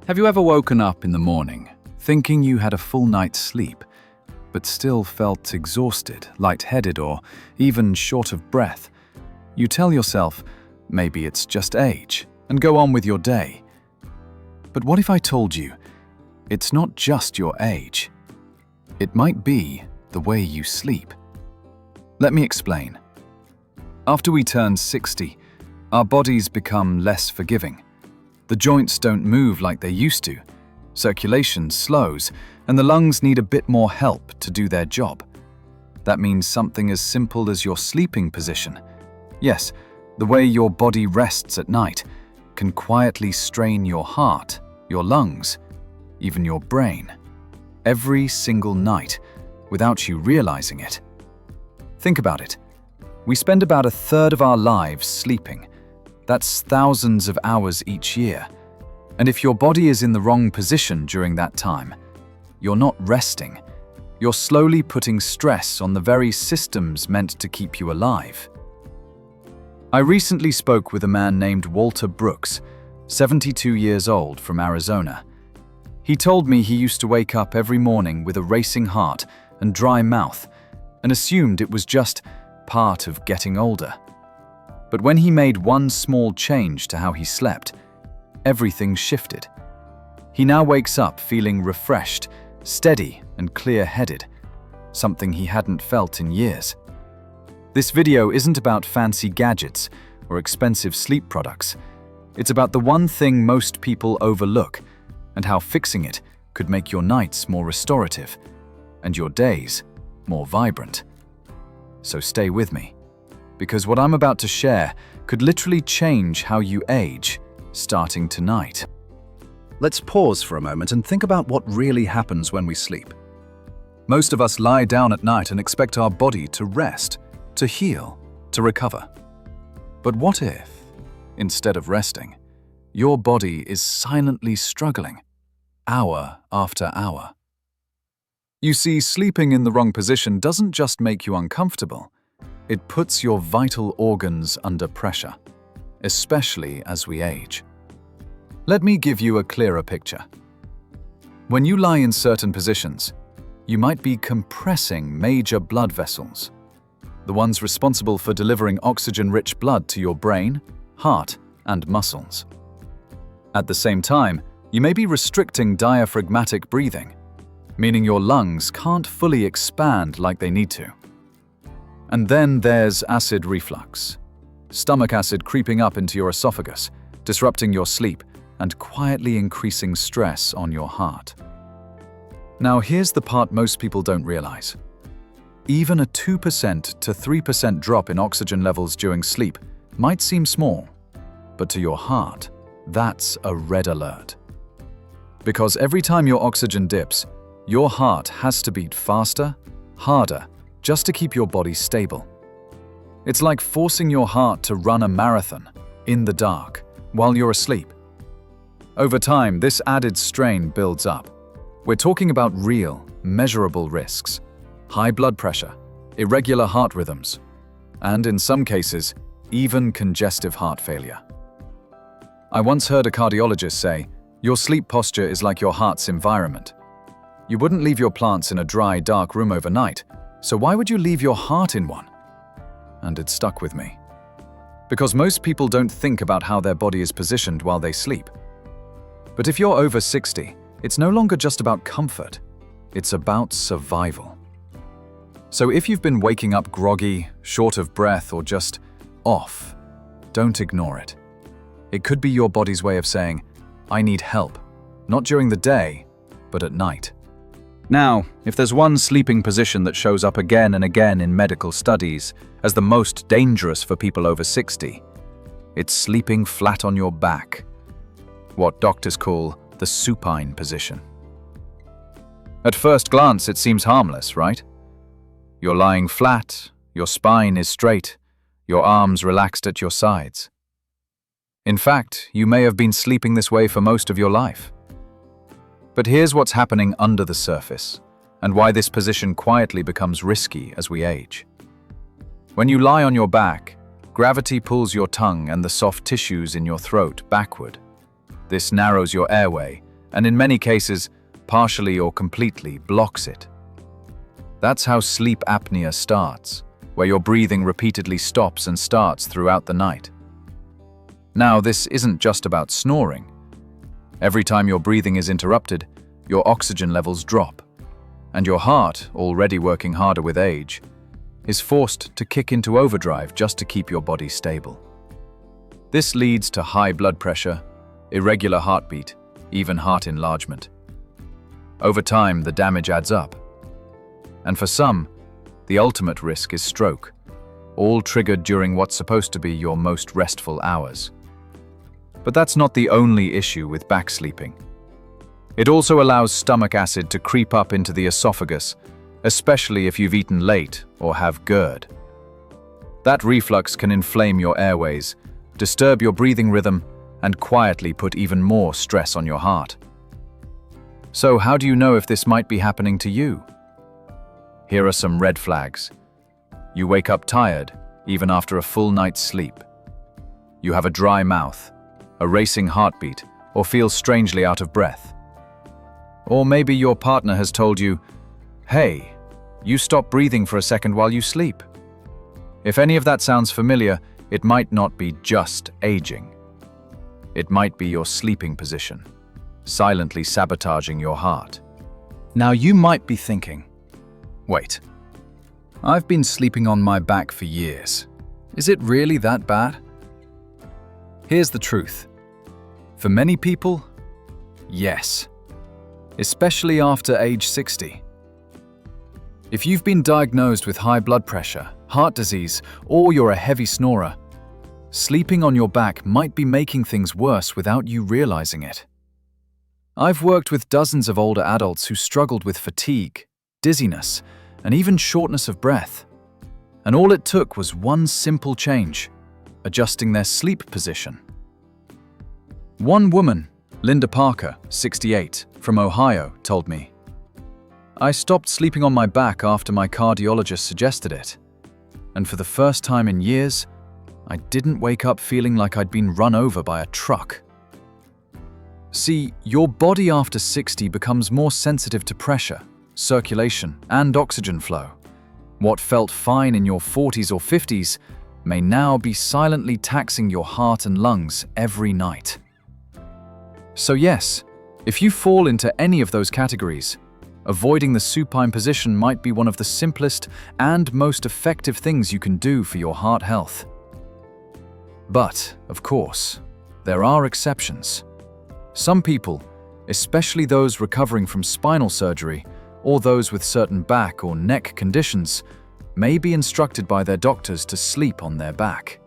Have you ever woken up in the morning, thinking you had a full night's sleep, but still felt exhausted, lightheaded, or even short of breath? You tell yourself, maybe it's just age, and go on with your day. But what if I told you, it's not just your age? It might be the way you sleep. Let me explain. After we turn 60, our bodies become less forgiving. The joints don't move like they used to, circulation slows, and the lungs need a bit more help to do their job. That means something as simple as your sleeping position. Yes, the way your body rests at night can quietly strain your heart, your lungs, even your brain, every single night, without you realizing it. Think about it. We spend about a third of our lives sleeping. That's thousands of hours each year. And if your body is in the wrong position during that time, you're not resting. You're slowly putting stress on the very systems meant to keep you alive. I recently spoke with a man named Walter Brooks, 72 years old, from Arizona. He told me he used to wake up every morning with a racing heart and dry mouth, and assumed it was just part of getting older. But when he made one small change to how he slept, everything shifted. He now wakes up feeling refreshed, steady, and clear-headed, something he hadn't felt in years. This video isn't about fancy gadgets or expensive sleep products. It's about the one thing most people overlook, and how fixing it could make your nights more restorative and your days more vibrant. So stay with me, because what I'm about to share could literally change how you age, starting tonight. Let's pause for a moment and think about what really happens when we sleep. Most of us lie down at night and expect our body to rest, to heal, to recover. But what if, instead of resting, your body is silently struggling, hour after hour? You see, sleeping in the wrong position doesn't just make you uncomfortable. It puts your vital organs under pressure, especially as we age. Let me give you a clearer picture. When you lie in certain positions, you might be compressing major blood vessels, the ones responsible for delivering oxygen-rich blood to your brain, heart, and muscles. At the same time, you may be restricting diaphragmatic breathing, meaning your lungs can't fully expand like they need to. And then there's acid reflux, stomach acid creeping up into your esophagus, disrupting your sleep and quietly increasing stress on your heart. Now here's the part most people don't realize. Even a 2% to 3% drop in oxygen levels during sleep might seem small, but to your heart, that's a red alert. Because every time your oxygen dips, your heart has to beat faster, harder, just to keep your body stable. It's like forcing your heart to run a marathon in the dark while you're asleep. Over time, this added strain builds up. We're talking about real, measurable risks: high blood pressure, irregular heart rhythms, and in some cases, even congestive heart failure. I once heard a cardiologist say, "Your sleep posture is like your heart's environment. You wouldn't leave your plants in a dry, dark room overnight, so why would you leave your heart in one?" And it stuck with me. Because most people don't think about how their body is positioned while they sleep. But if you're over 60, it's no longer just about comfort, it's about survival. So if you've been waking up groggy, short of breath, or just off, don't ignore it. It could be your body's way of saying, "I need help," not during the day, but at night. Now, if there's one sleeping position that shows up again and again in medical studies as the most dangerous for people over 60, it's sleeping flat on your back, what doctors call the supine position. At first glance, it seems harmless, right? You're lying flat, your spine is straight, your arms relaxed at your sides. In fact, you may have been sleeping this way for most of your life. But here's what's happening under the surface, and why this position quietly becomes risky as we age. When you lie on your back, gravity pulls your tongue and the soft tissues in your throat backward. This narrows your airway and in many cases, partially or completely blocks it. That's how sleep apnea starts, where your breathing repeatedly stops and starts throughout the night. Now, this isn't just about snoring. Every time your breathing is interrupted, your oxygen levels drop, and your heart, already working harder with age, is forced to kick into overdrive just to keep your body stable. This leads to high blood pressure, irregular heartbeat, even heart enlargement. Over time, the damage adds up. And for some, the ultimate risk is stroke, all triggered during what's supposed to be your most restful hours. But that's not the only issue with back sleeping. It also allows stomach acid to creep up into the esophagus, especially if you've eaten late or have GERD. That reflux can inflame your airways, disturb your breathing rhythm, and quietly put even more stress on your heart. So how do you know if this might be happening to you? Here are some red flags. You wake up tired, even after a full night's sleep. You have a dry mouth, a racing heartbeat, or feel strangely out of breath. Or maybe your partner has told you, "Hey, you stop breathing for a second while you sleep." If any of that sounds familiar, it might not be just aging. It might be your sleeping position, silently sabotaging your heart. Now you might be thinking, wait, I've been sleeping on my back for years. Is it really that bad? Here's the truth. For many people, yes. Especially after age 60. If you've been diagnosed with high blood pressure, heart disease, or you're a heavy snorer, sleeping on your back might be making things worse without you realizing it. I've worked with dozens of older adults who struggled with fatigue, dizziness, and even shortness of breath. And all it took was one simple change, adjusting their sleep position. One woman, Linda Parker, 68, from Ohio, told me, "I stopped sleeping on my back after my cardiologist suggested it. And for the first time in years, I didn't wake up feeling like I'd been run over by a truck." See, your body after 60 becomes more sensitive to pressure, circulation, and oxygen flow. What felt fine in your 40s or 50s may now be silently taxing your heart and lungs every night. So yes, if you fall into any of those categories, avoiding the supine position might be one of the simplest and most effective things you can do for your heart health. But, of course, there are exceptions. Some people, especially those recovering from spinal surgery or those with certain back or neck conditions, may be instructed by their doctors to sleep on their back.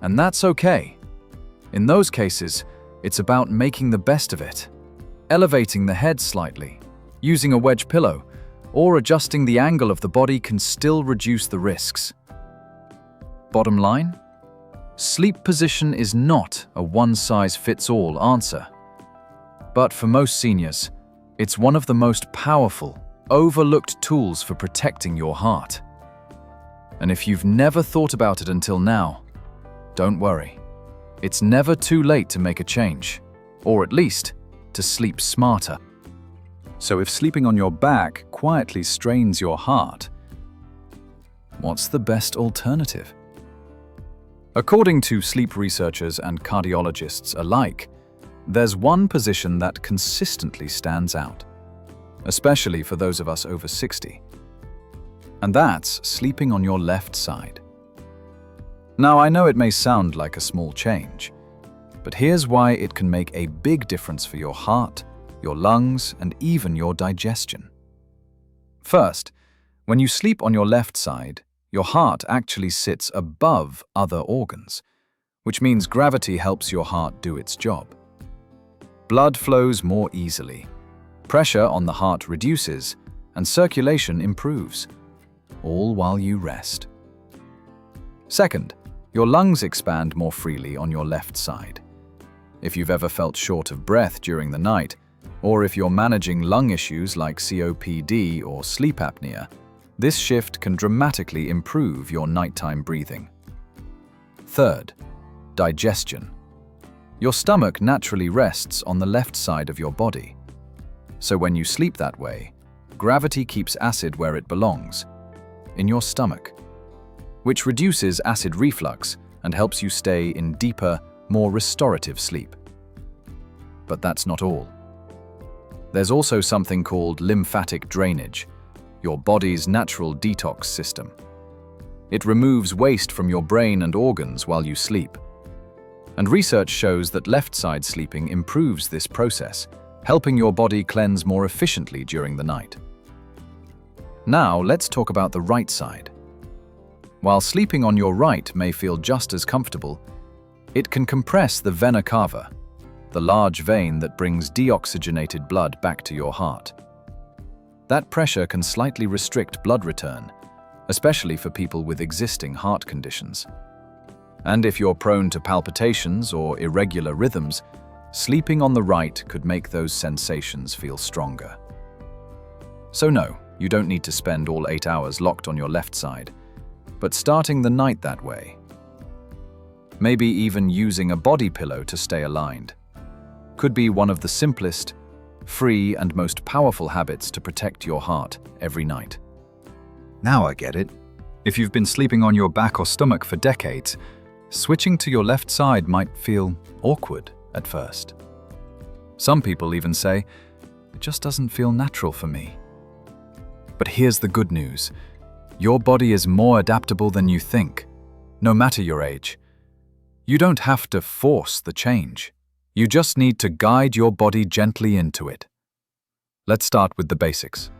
And that's okay. In those cases, it's about making the best of it, elevating the head slightly, using a wedge pillow, or adjusting the angle of the body can still reduce the risks. Bottom line? Sleep position is not a one-size-fits-all answer. But for most seniors, it's one of the most powerful, overlooked tools for protecting your heart. And if you've never thought about it until now, don't worry. It's never too late to make a change, or at least to sleep smarter. So if sleeping on your back quietly strains your heart, what's the best alternative? According to sleep researchers and cardiologists alike, there's one position that consistently stands out, especially for those of us over 60. And that's sleeping on your left side. Now, I know it may sound like a small change, but here's why it can make a big difference for your heart, your lungs, and even your digestion. First, when you sleep on your left side, your heart actually sits above other organs, which means gravity helps your heart do its job. Blood flows more easily, pressure on the heart reduces, and circulation improves, all while you rest. Second, your lungs expand more freely on your left side. If you've ever felt short of breath during the night, or if you're managing lung issues like COPD or sleep apnea, this shift can dramatically improve your nighttime breathing. Third, digestion. Your stomach naturally rests on the left side of your body. So when you sleep that way, gravity keeps acid where it belongs, in your stomach, which reduces acid reflux and helps you stay in deeper, more restorative sleep. But that's not all. There's also something called lymphatic drainage, your body's natural detox system. It removes waste from your brain and organs while you sleep. And research shows that left-side sleeping improves this process, helping your body cleanse more efficiently during the night. Now, let's talk about the right side. While sleeping on your right may feel just as comfortable, it can compress the vena cava, the large vein that brings deoxygenated blood back to your heart. That pressure can slightly restrict blood return, especially for people with existing heart conditions. And if you're prone to palpitations or irregular rhythms, sleeping on the right could make those sensations feel stronger. So no, you don't need to spend all 8 hours locked on your left side, but starting the night that way. Maybe even using a body pillow to stay aligned could be one of the simplest, free, and most powerful habits to protect your heart every night. Now I get it. If you've been sleeping on your back or stomach for decades, switching to your left side might feel awkward at first. Some people even say, "It just doesn't feel natural for me." But here's the good news. Your body is more adaptable than you think, no matter your age. You don't have to force the change. You just need to guide your body gently into it. Let's start with the basics.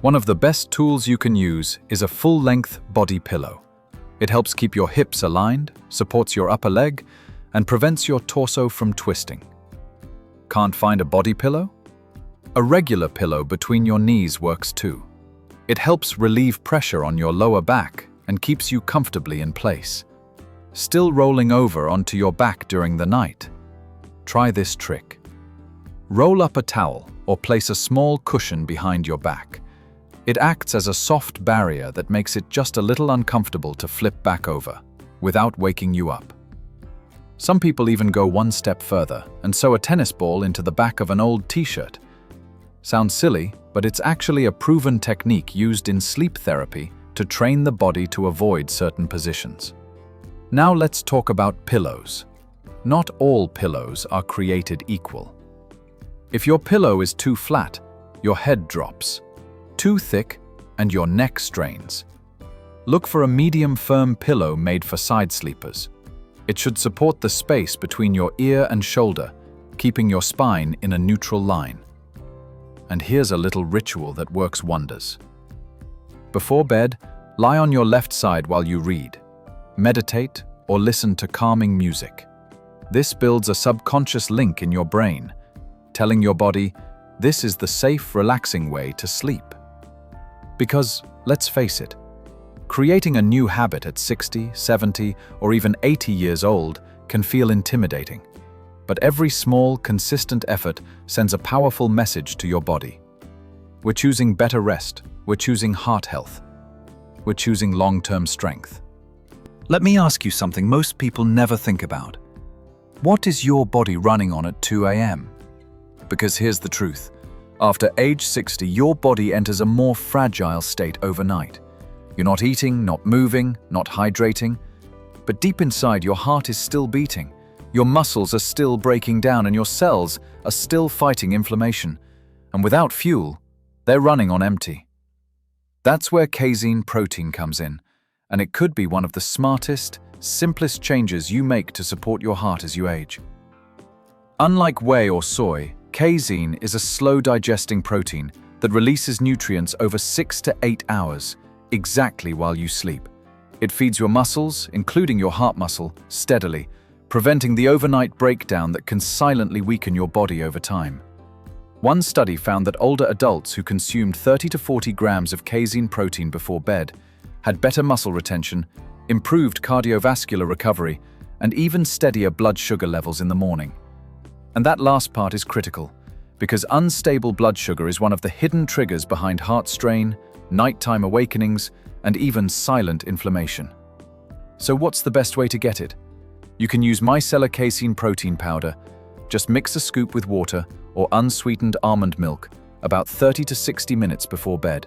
One of the best tools you can use is a full-length body pillow. It helps keep your hips aligned, supports your upper leg, and prevents your torso from twisting. Can't find a body pillow? A regular pillow between your knees works too. It helps relieve pressure on your lower back and keeps you comfortably in place, still rolling over onto your back during the night. Try this trick. Roll up a towel or place a small cushion behind your back. It acts as a soft barrier that makes it just a little uncomfortable to flip back over, without waking you up. Some people even go one step further and sew a tennis ball into the back of an old t-shirt. Sounds silly, but it's actually a proven technique used in sleep therapy to train the body to avoid certain positions. Now let's talk about pillows. Not all pillows are created equal. If your pillow is too flat, your head drops. Too thick, and your neck strains. Look for a medium firm pillow made for side sleepers. It should support the space between your ear and shoulder, keeping your spine in a neutral line. And here's a little ritual that works wonders. Before bed, lie on your left side while you read, meditate, or listen to calming music. This builds a subconscious link in your brain, telling your body, this is the safe, relaxing way to sleep. Because, let's face it, creating a new habit at 60, 70, or even 80 years old can feel intimidating. But every small, consistent effort sends a powerful message to your body. We're choosing better rest, we're choosing heart health, we're choosing long-term strength. Let me ask you something most people never think about. What is your body running on at 2 a.m.? Because here's the truth. After age 60, your body enters a more fragile state overnight. You're not eating, not moving, not hydrating, but deep inside your heart is still beating. Your muscles are still breaking down and your cells are still fighting inflammation. And without fuel, they're running on empty. That's where casein protein comes in, and it could be one of the smartest, simplest changes you make to support your heart as you age. Unlike whey or soy, casein is a slow-digesting protein that releases nutrients over 6 to 8 hours, exactly while you sleep. It feeds your muscles, including your heart muscle, steadily, preventing the overnight breakdown that can silently weaken your body over time. One study found that older adults who consumed 30 to 40 grams of casein protein before bed had better muscle retention, improved cardiovascular recovery, and even steadier blood sugar levels in the morning. And that last part is critical, because unstable blood sugar is one of the hidden triggers behind heart strain, nighttime awakenings, and even silent inflammation. So what's the best way to get it? You can use micellar casein protein powder. Just mix a scoop with water or unsweetened almond milk about 30 to 60 minutes before bed.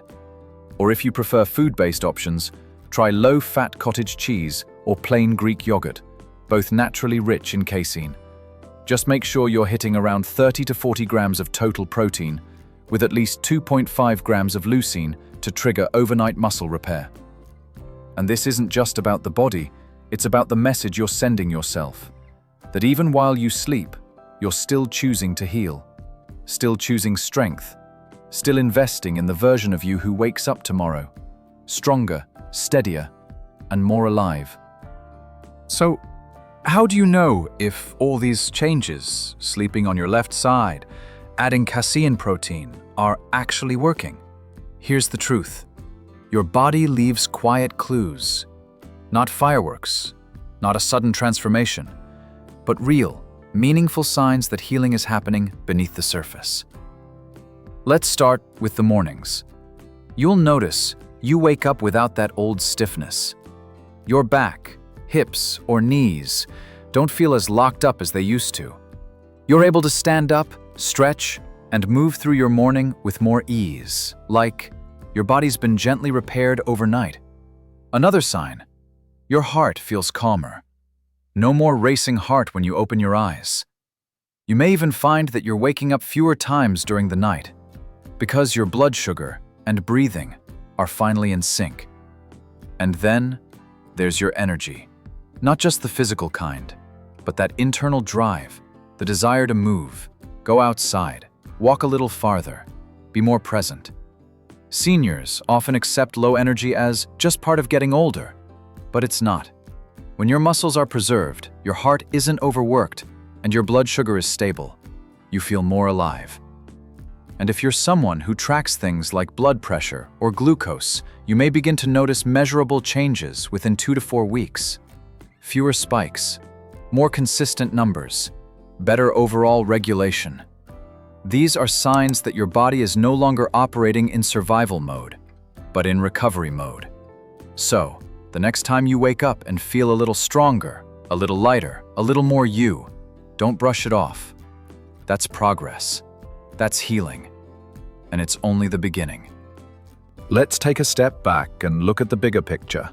Or if you prefer food-based options, try low-fat cottage cheese or plain Greek yogurt, both naturally rich in casein. Just make sure you're hitting around 30 to 40 grams of total protein, with at least 2.5 grams of leucine to trigger overnight muscle repair. And this isn't just about the body, it's about the message you're sending yourself. That even while you sleep, you're still choosing to heal, still choosing strength, still investing in the version of you who wakes up tomorrow, stronger, steadier, and more alive. So, how do you know if all these changes, sleeping on your left side, adding casein protein, are actually working? Here's the truth. Your body leaves quiet clues. Not fireworks, not a sudden transformation, but real, meaningful signs that healing is happening beneath the surface. Let's start with the mornings. You'll notice you wake up without that old stiffness. Your back, hips, or knees don't feel as locked up as they used to. You're able to stand up, stretch, and move through your morning with more ease, like your body's been gently repaired overnight. Another sign, your heart feels calmer. No more racing heart when you open your eyes. You may even find that you're waking up fewer times during the night, because your blood sugar and breathing are finally in sync. And then there's your energy. Not just the physical kind, but that internal drive, the desire to move, go outside, walk a little farther, be more present. Seniors often accept low energy as just part of getting older, but it's not. When your muscles are preserved, your heart isn't overworked, and your blood sugar is stable, you feel more alive. And if you're someone who tracks things like blood pressure or glucose, you may begin to notice measurable changes within 2 to 4 weeks. Fewer spikes, more consistent numbers, better overall regulation. These are signs that your body is no longer operating in survival mode, but in recovery mode. So, the next time you wake up and feel a little stronger, a little lighter, a little more you, don't brush it off. That's progress. That's healing. And it's only the beginning. Let's take a step back and look at the bigger picture.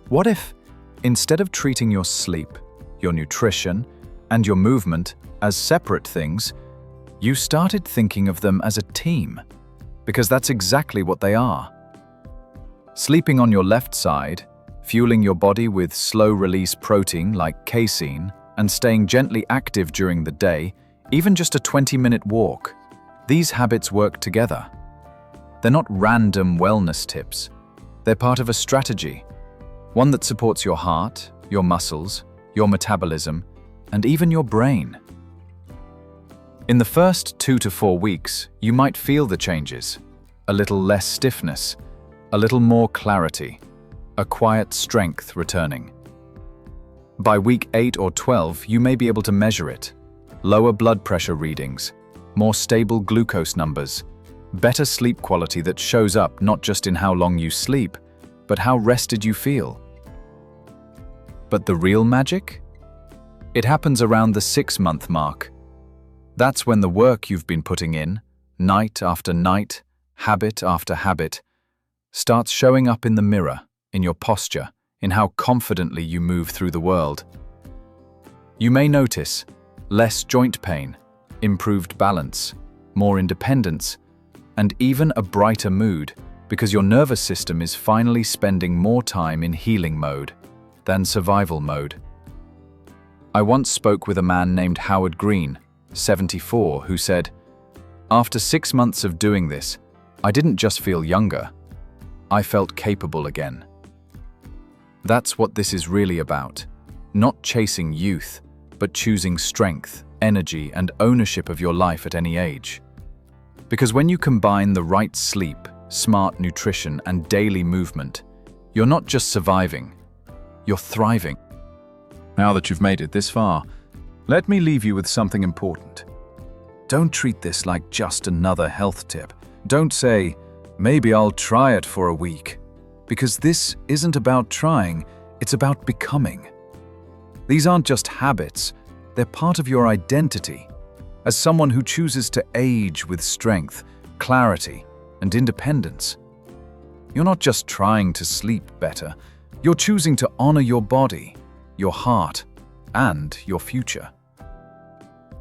What if, instead of treating your sleep, your nutrition, and your movement as separate things, you started thinking of them as a team? Because that's exactly what they are. Sleeping on your left side, fueling your body with slow-release protein like casein, and staying gently active during the day, even just a 20-minute walk, these habits work together. They're not random wellness tips. They're part of a strategy, one that supports your heart, your muscles, your metabolism, and even your brain. In the first 2 to 4 weeks, you might feel the changes. A little less stiffness, a little more clarity, a quiet strength returning. By week 8 or 12, you may be able to measure it. Lower blood pressure readings, more stable glucose numbers, better sleep quality that shows up not just in how long you sleep, but how rested you feel. But the real magic? It happens around the 6-month mark. That's when the work you've been putting in, night after night, habit after habit, starts showing up in the mirror, in your posture, in how confidently you move through the world. You may notice less joint pain, improved balance, more independence, and even a brighter mood because your nervous system is finally spending more time in healing mode than survival mode. I once spoke with a man named Howard Green, 74, who said, "After 6 months of doing this, I didn't just feel younger, I felt capable again." That's what this is really about. Not chasing youth, but choosing strength, energy, and ownership of your life at any age. Because when you combine the right sleep, smart nutrition, and daily movement, you're not just surviving, you're thriving. Now that you've made it this far, let me leave you with something important. Don't treat this like just another health tip. Don't say, "Maybe I'll try it for a week." Because this isn't about trying, it's about becoming. These aren't just habits, they're part of your identity. As someone who chooses to age with strength, clarity, and independence. You're not just trying to sleep better, you're choosing to honor your body, your heart, and your future.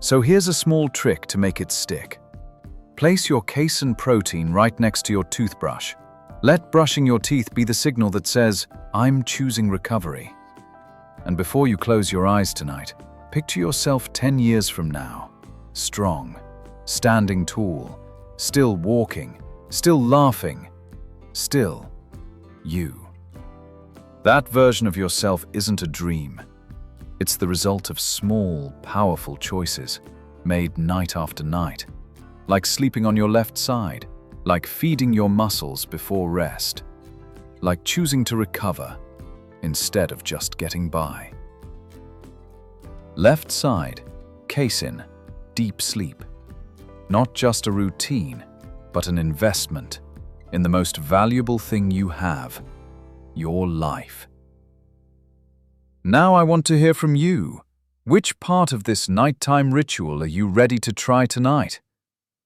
So here's a small trick to make it stick. Place your casein protein right next to your toothbrush. Let brushing your teeth be the signal that says, "I'm choosing recovery." And before you close your eyes tonight, picture yourself 10 years from now, strong, standing tall, still walking, still laughing, still you. That version of yourself isn't a dream. It's the result of small, powerful choices made night after night. Like sleeping on your left side, like feeding your muscles before rest, like choosing to recover instead of just getting by. Left side, casein, deep sleep. Not just a routine, but an investment in the most valuable thing you have, your life. Now I want to hear from you. Which part of this nighttime ritual are you ready to try tonight?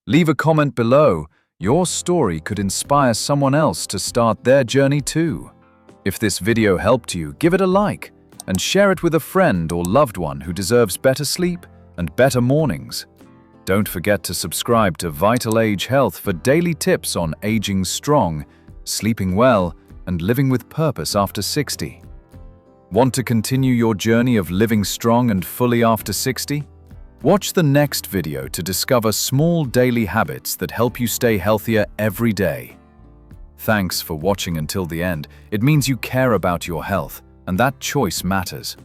Leave a comment below. Your story could inspire someone else to start their journey too. If this video helped you, give it a like and share it with a friend or loved one who deserves better sleep and better mornings. Don't forget to subscribe to VitalAge Health for daily tips on aging strong, sleeping well, and living with purpose after 60. Want to continue your journey of living strong and fully after 60? Watch the next video to discover small daily habits that help you stay healthier every day. Thanks for watching until the end. It means you care about your health, and that choice matters.